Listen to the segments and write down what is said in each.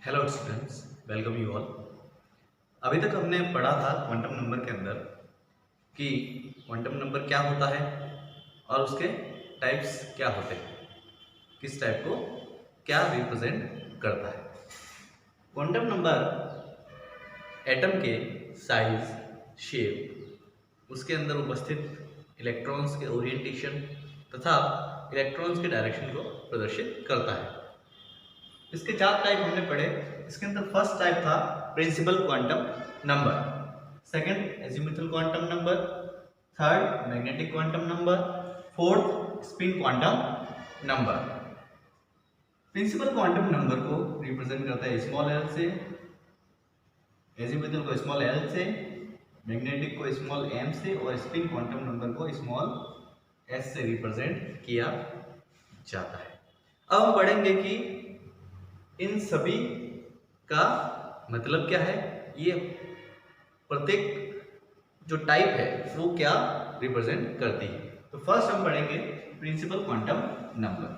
Hello students, welcome you all. अभी तक हमने पढ़ा था क्वांटम नंबर के अंदर कि क्वांटम नंबर क्या होता है और उसके टाइप्स क्या होते हैं, किस टाइप को क्या रिप्रेजेंट करता है। क्वांटम नंबर एटम के साइज, शेप, उसके अंदर उपस्थित इलेक्ट्रॉन्स के ओरिएंटेशन तथा इलेक्ट्रॉन्स के डायरेक्शन को प्रदर्शित करता है। इसके चार टाइप हमने पढ़े। इसके अंदर फर्स्ट टाइप था principal quantum number, second azimuthal quantum number, third magnetic quantum number, fourth spin quantum number. Principal quantum number को रिप्रेजेंट करता है स्मॉल एल से, एजीमुथल को स्मॉल एल से, मैग्नेटिक को स्मॉल एम से और स्पिन क्वांटम नंबर को स्मॉल एस से रिप्रेजेंट किया जाता है। अब हम पढ़ेंगे कि इन सभी का मतलब क्या है, ये प्रत्येक जो टाइप है वो क्या रिप्रेजेंट करती है। तो फर्स्ट हम पढ़ेंगे principal quantum number.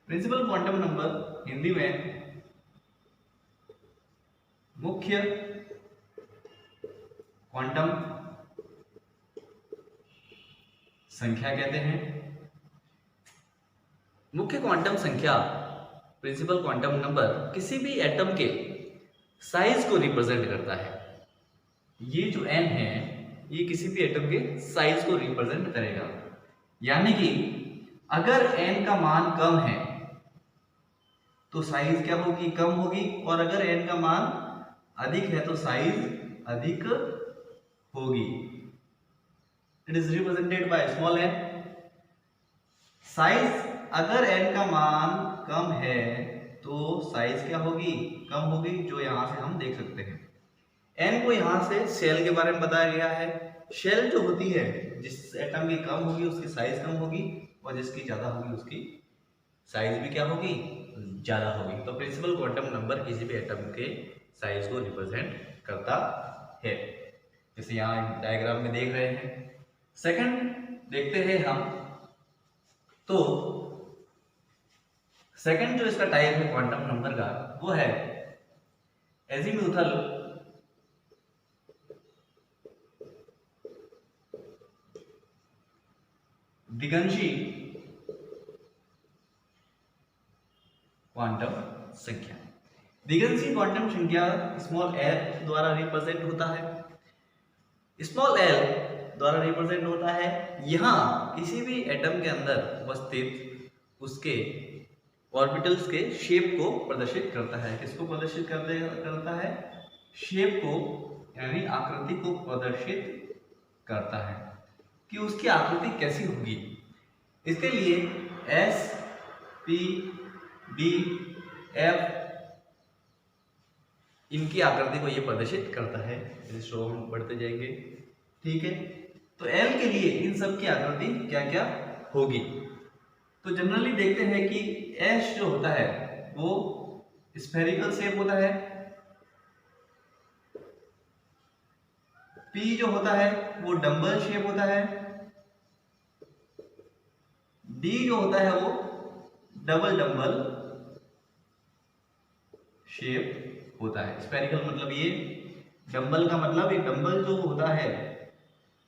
Principal quantum number Hindi में मुख्य क्वांटम संख्या कहते हैं। मुख्य क्वांटम संख्या प्रिंसिपल क्वांटम नंबर किसी भी एटम के साइज को रिप्रेजेंट करता है। ये जो n है ये किसी भी एटम के साइज को रिप्रेजेंट करेगा, यानी कि अगर n का मान कम है तो साइज क्या होगी, कम होगी, और अगर n का मान अधिक है तो साइज अधिक होगी। It is represented by small n। Size अगर n का मान कम है तो साइज क्या होगी, कम होगी, जो यहां से हम देख सकते हैं। n को यहां से शेल के बारे में बताया गया है। शेल जो होती है, जिस एटम की कम होगी उसकी साइज कम होगी और जिसकी ज्यादा होगी उसकी साइज भी क्या होगी, ज्यादा होगी। तो प्रिंसिपल क्वांटम नंबर किसी भी एटम के साइज को रिप्रेजेंट करता है, जैसे यहाँ डायग्राम में देख रहे हैं। सेकंड देखते हैं हम, तो सेकंड जो इसका टाइप है क्वांटम नंबर का वो है एजीमुथल दिगंशी क्वांटम संख्या। दिगंशी क्वांटम संख्या स्मॉल एल द्वारा रिप्रेजेंट होता है। स्मॉल एल द्वारा रिप्रेजेंट होता है यहां किसी भी एटम के अंदर उपस्थित उसके ऑर्बिटल्स के शेप को प्रदर्शित करता है। किसको प्रदर्शित करता है, शेप को, यानी आकृति को प्रदर्शित करता है कि उसकी आकृति कैसी होगी। इसके लिए एस, पी, डी, एफ इनकी आकृति को ये प्रदर्शित करता है। इस शो हम बढ़ते जाएंगे, ठीक है। तो एल के लिए इन सब की आकृति क्या क्या होगी। तो जनरली देखते हैं कि एस जो होता है वो स्फेरिकल शेप होता है, पी जो होता है वो डम्बल शेप होता है, डी जो होता है वो डबल डम्बल शेप होता है। स्फेरिकल मतलब ये, डंबल का मतलब एक डंबल जो होता है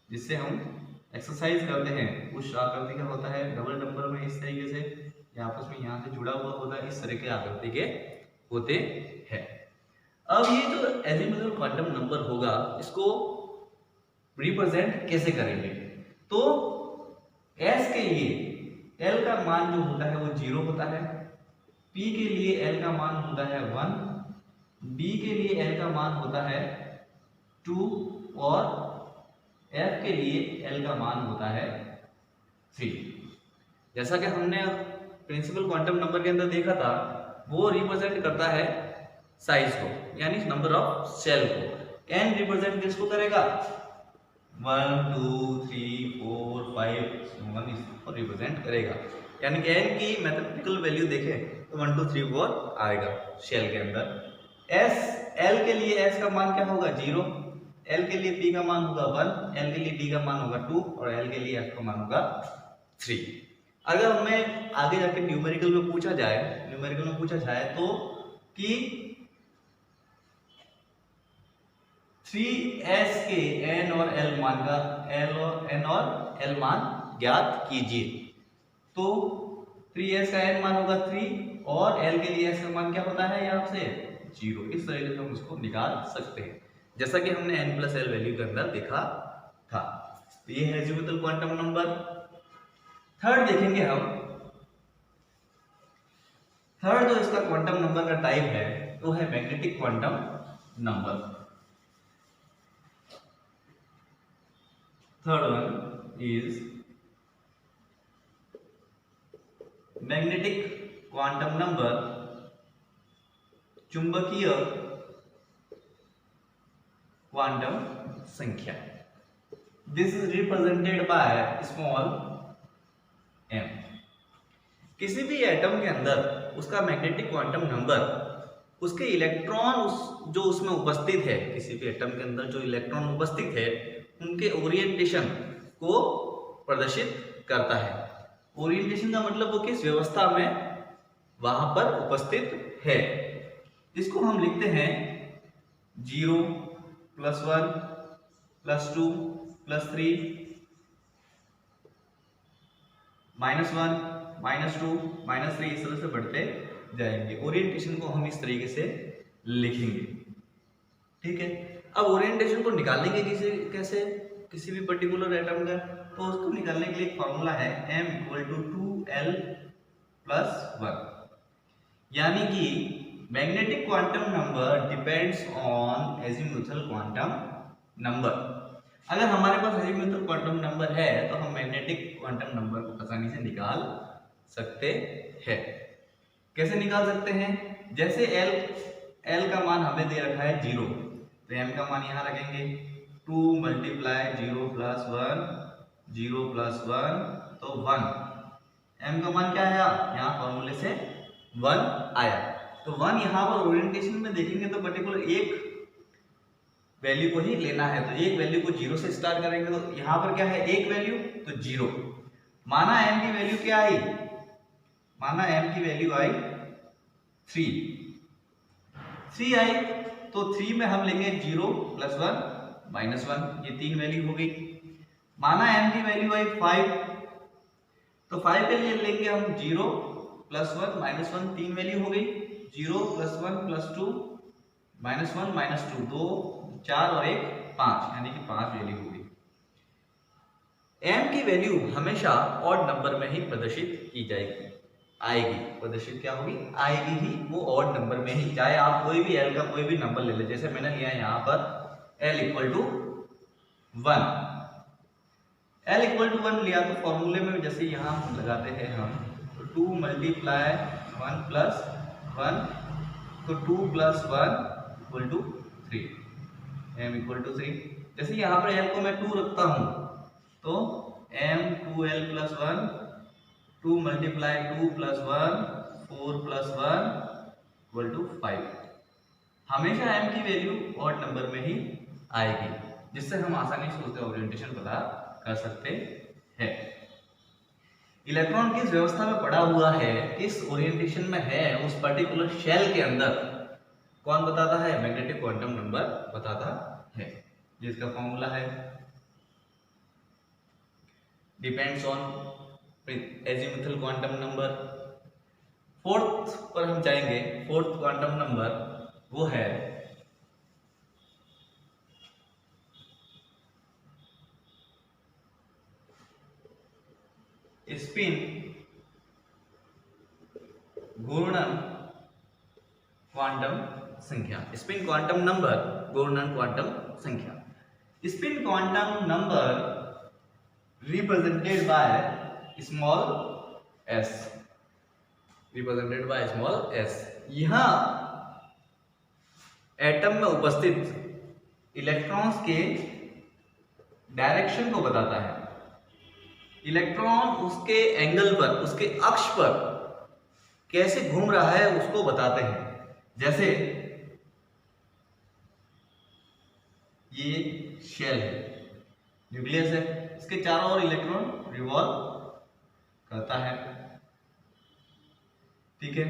जिससे हम एक्सरसाइज करते हैं उस आकृति का होता है। डबल डंबल में इस तरीके से आपस में यहाँ से जुड़ा हुआ होता है, इस तरह के आकृति के होते हैं। अब ये जो एजीमुथल क्वांटम नंबर होगा इसको रिप्रेजेंट कैसे करेंगे, तो एस के लिए एल का मान जो होता है वो 0 होता है, पी के लिए एल का मान होता है 1, डी के लिए एल का मान होता है 2 और एफ के लिए एल का मान होता है 3। जैसा कि हमने प्रिंसिपल क्वांटम नंबर के अंदर देखा था, वो रिप्रेजेंट करता है साइज को, यानी नंबर ऑफ शेल को। एन रिप्रेजेंट किसको करेगा, 1 2 3 4 5 1 इसको रिप्रेजेंट करेगा, यानी कि एन की मैथमेटिकल वैल्यू देखें तो 1 2 3 4 आएगा शेल के अंदर। एस, एल के लिए एस का मान क्या होगा 0, एल के लिए पी का मान होगा 1, एल के लिए डी का मान होगा 2 और एल के लिए एफ का मान होगा 3। अगर हमें आगे जाके न्यूमेरिकल में पूछा जाए तो कि 3s के n और l मान ज्ञात कीजिए, तो 3s का n मान होगा 3 और l के लिए s का मान क्या होता है यहाँ से 0। इस तरीके से हम उसको निकाल सकते हैं, जैसा कि हमने n प्लस l वैल्यू के अंदर देखा था। तो ये है अजीमुथल क्वांटम नंबर। थर्ड देखेंगे हम, थर्ड जो इसका क्वांटम नंबर का टाइप है वो है magnetic quantum number. Third one is magnetic quantum number, चुंबकीय क्वांटम संख्या। This is represented by small m। किसी भी एटम के अंदर उसका मैग्नेटिक क्वांटम नंबर उसके इलेक्ट्रॉन जो उसमें उपस्थित है, किसी भी एटम के अंदर जो इलेक्ट्रॉन उपस्थित है उनके ओरिएंटेशन को प्रदर्शित करता है। ओरिएंटेशन का मतलब वो किस व्यवस्था में वहां पर उपस्थित है। इसको हम लिखते हैं 0 + 1 + 2 + 3 -1 -2 -3 इस तरह से बढ़ते जाएंगे। ओरिएंटेशन को हम इस तरीके से लिखेंगे, ठीक है। अब ओरिएंटेशन को निकालने के कैसे किसी भी पर्टिकुलर एटम का, तो उसको निकालने के लिए एक फॉर्मूला है m = 2l + 1, यानी कि magnetic quantum number depends on azimuthal quantum number. अगर हमारे पास एजीमुथल क्वांटम नंबर है तो हम मैग्नेटिक क्वांटम नंबर को आसानी से निकाल सकते हैं। कैसे निकाल सकते हैं? जैसे l का मान हमें दे रखा है 0, तो m का मान यहाँ रखेंगे 2 × 0 + 1 0 + 1 तो 1। m का मान क्या आया? यहाँ फॉर्मूले से 1 आया। तो 1 यहाँ पर ओरिएंटेशन में देखेंगे तो पर्टिकुलर एक वैल्यू को ही लेना है, तो एक वैल्यू को 0 से स्टार्ट करेंगे, तो यहाँ पर क्या है एक वैल्यू तो 0। माना m की वैल्यू क्या आई? माना m की वैल्यू आई 3 आई, तो 3 में हम लेंगे 0 + 1 -1, ये 3 वैल्यू हो गई। माना m की वैल्यू आई 5, तो 5 के लिए लेंगे हम 0 + 1 -1, 3 वैल्यू हो गई। 0 + 1 + 2 -1 -2 2 4 और 1 5, यानी कि 5 वैल्यू हो गई। m की वैल्यू हमेशा ऑड नंबर में ही प्रदर्शित की जाएगी, आएगी। प्रदर्शित क्या होगी? आएगी ही, वो ऑड नंबर में ही। चाहे आप कोई भी l का कोई भी नंबर ले ले, जैसे मैंने लिया यहाँ पर l = 1। l = 1 लिया तो फॉर्मूले में जैसे यहाँ लगाते हैं हम, तो 2 × 1 + 1, तो 2 + 1 = 3, m = 3। जैसे यहाँ पर l को मैं 2 रखता हूँ, तो m 2l + 1 2 × 2 + 1 4 + 1 = 5। हमेशा m की वैल्यू ऑड नंबर में ही आएगी, जिससे हम आसानी से उसका ओरिएंटेशन पता कर सकते हैं। इलेक्ट्रॉन किस व्यवस्था में पड़ा हुआ है, किस ओरिएंटेशन में है उस पर्टिकुलर शेल के अंदर, कौन बताता है? मैग्नेटिक क्वांटम नंबर बताता है, जिसका फॉर्मूला है depends on azimuthal quantum number. Fourth पर हम जाएंगे। फोर्थ क्वांटम नंबर वो है स्पिन घूर्णन क्वांटम संख्या। स्पिन क्वांटम नंबर घूर्णन क्वांटम संख्या। Spin quantum number represented by small s, represented by small s। यहां एटम में उपस्थित इलेक्ट्रॉन्स के डायरेक्शन को बताता है। इलेक्ट्रॉन उसके एंगल पर, उसके अक्ष पर कैसे घूम रहा है उसको बताते हैं। जैसे ये शेल है, न्यूक्लियस है, इसके चारों ओर इलेक्ट्रॉन रिवॉल्व करता है। ठीक है,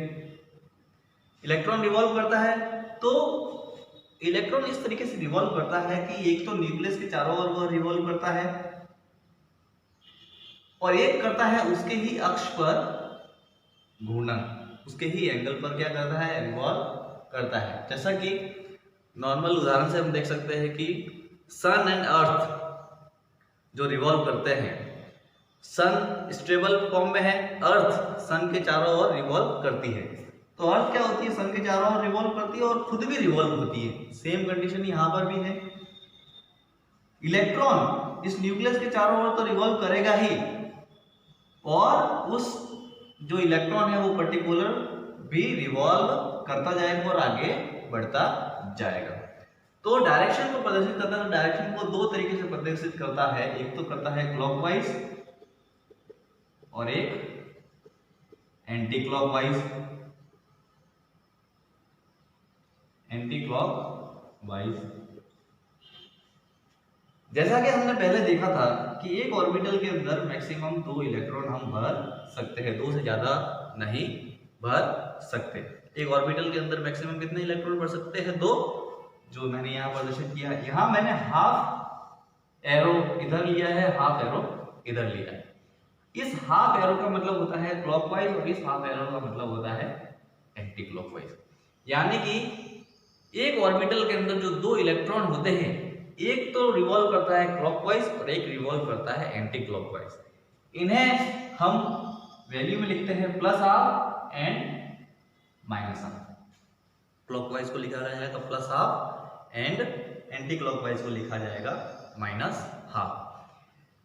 इलेक्ट्रॉन रिवॉल्व करता है, तो इलेक्ट्रॉन इस तरीके से रिवॉल्व करता है कि एक तो न्यूक्लियस के चारों ओर वो रिवॉल्व करता है और एक करता है उसके ही अक्ष पर घूर्णन, उसके ही एंगल पर क्या करता है, रिवॉल्व करता है। जैसा कि नॉर्मल उदाहरण से हम देख सकते हैं कि सन एंड अर्थ जो रिवॉल्व करते हैं, सन स्टेबल फॉर्म में है, अर्थ सन के चारों ओर रिवॉल्व करती है। तो अर्थ क्या होती है, सन के चारों ओर रिवॉल्व करती है और खुद भी रिवॉल्व होती है। सेम कंडीशन यहाँ पर भी है। इलेक्ट्रॉन इस न्यूक्लियस के चारों ओर तो रिवॉल्व करेगा ही, और उस जो इलेक्ट्रॉन है वो पर्टिकुलर भी रिवॉल्व करता जाएगा और आगे बढ़ता जाएगा। तो डायरेक्शन को प्रदर्शित करता है, तो डायरेक्शन को दो तरीके से प्रदर्शित करता है, एक तो करता है क्लॉकवाइज और एक एंटी क्लॉकवाइज। एंटी क्लॉकवाइज, जैसा कि हमने पहले देखा था कि एक ऑर्बिटल के अंदर मैक्सिमम 2 इलेक्ट्रॉन हम भर सकते हैं, 2 से ज्यादा नहीं भर सकते। एक ऑर्बिटल के अंदर मैक्सिमम कितने इलेक्ट्रॉन भर सकते हैं, 2, जो मैंने यहाँ प्रदर्शित किया। यहाँ मैंने हाफ एरो इधर लिया है, हाफ एरो इधर लिया है। इस हाफ एरो का मतलब होता है क्लॉकवाइज और इस हाफ एरो का मतलब होता है एंटी क्लॉकवाइज। यानी कि एक ऑर्बिटल के अंदर जो 2 इलेक्ट्रॉन होते हैं, एक तो रिवॉल्व करता है क्लॉकवाइज और एक रिवॉल्व करता है एंटी क्लॉकवाइज। इन्हें हम वैल्यू में लिखते हैं plus half and minus half. Clockwise को लिखा जाएगा plus half and anti clockwise को लिखा जाएगा minus half.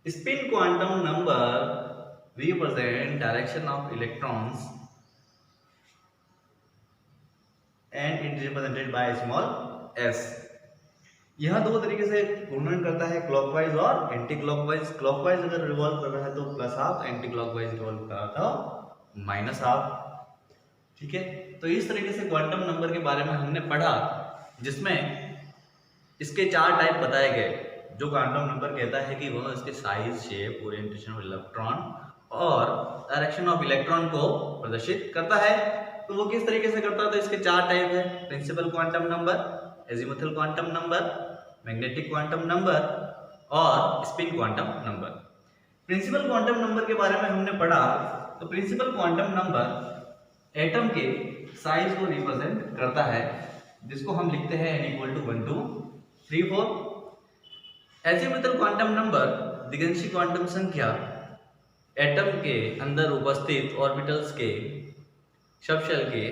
Spin quantum number represent direction of electrons and it is represented by small s। यह दो तरीके से घूर्णन करता है, क्लॉकवाइज और एंटी क्लॉकवाइज। क्लॉकवाइज अगर रिवॉल्व कर रहा है तो plus half, anti clockwise revolve कर रहा था माइनस हाफ। ठीक है, तो इस तरीके से क्वांटम नंबर के बारे में हमने पढ़ा, जिसमें इसके 4 टाइप बताए गए। जो क्वांटम नंबर कहता है कि वह इसके size, shape, orientation of electron और डायरेक्शन ऑफ इलेक्ट्रॉन को प्रदर्शित करता है। तो वो किस तरीके से करता है, तो इसके 4 टाइप है। Principal quantum number, azimuthal quantum number, magnetic quantum number और spin quantum number. Principal quantum number के बारे में हमने पढ़ा, तो प्रिंसिपल क्वांटम नंबर एटम के साइज को रिप्रेजेंट करता है, जिसको हम लिखते हैं n = 1 2 3 4। Azimuthal quantum number दिगंशी quantum संख्या एटम के अंदर उपस्थित ऑर्बिटल्स के सबशेल के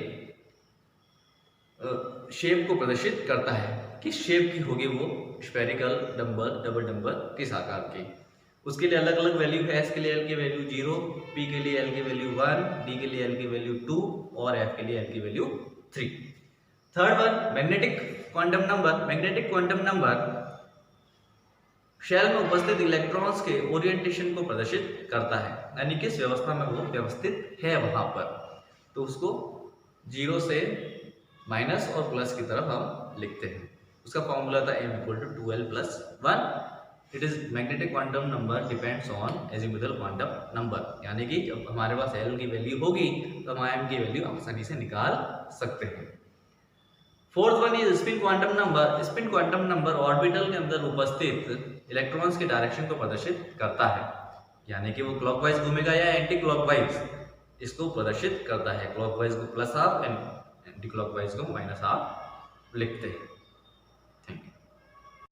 शेप को प्रदर्शित करता है। किस शेप की होगी वो, स्फेरिकल, डम्बर, डबल डम्बर, किस आकार की। उसके लिए अलग अलग वैल्यू है। एस के लिए एल की वैल्यू 0, पी के लिए एल की वैल्यू 1, डी के लिए एल की वैल्यू 2 और एफ के लिए एल की value 3। Third one, magnetic quantum number. Magnetic quantum number shell में उपस्थित इलेक्ट्रॉन्स के ओरिएंटेशन को प्रदर्शित करता है, यानी किस व्यवस्था में वो व्यवस्थित है वहां पर। तो उसको 0 से माइनस और प्लस की तरफ हम लिखते हैं। उसका फॉर्मूला था m = 2l+1। It is magnetic quantum number depends on azimuthal quantum number, यानी कि जब हमारे पास l की वैल्यू होगी तो हम m की वैल्यू आसानी से निकाल सकते हैं। Fourth one is spin quantum number. Spin quantum number orbital के अंदर उपस्थित इलेक्ट्रॉन्स के डायरेक्शन को प्रदर्शित करता है, यानी कि वो क्लॉकवाइज घूमेगा या एंटी क्लॉकवाइज, इसको प्रदर्शित करता है। क्लॉकवाइज को plus half and anti clockwise को माइनस हाफ लिखते हैं।